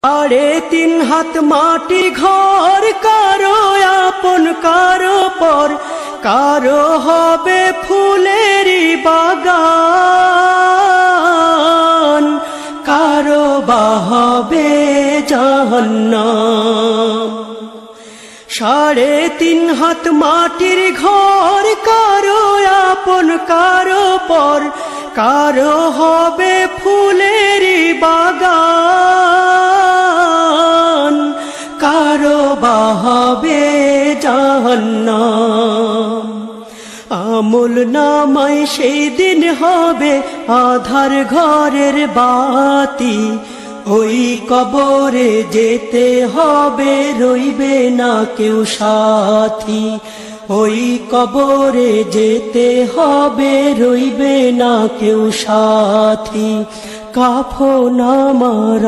3.5 হাত মাটি ঘর, কারো আপন কারো পর, কারো হবে ফুলেরই বাগান, কারো বা হবে জাহান্নাম। 3.5 হাত মাটির ঘর, কারো আপন কারো পর, কারো হবে ফুলেরই বাগান, কারো বা হবে জাহান্নাম। আমল নামায় সেই দিন হবে আধার ঘরের বাতি, ওই কবরে যেতে হবে, রইবে না কেউ সাথী। ওই কবরে যেতে হবে, রইবে না কেউ সাথী। কাফন আমার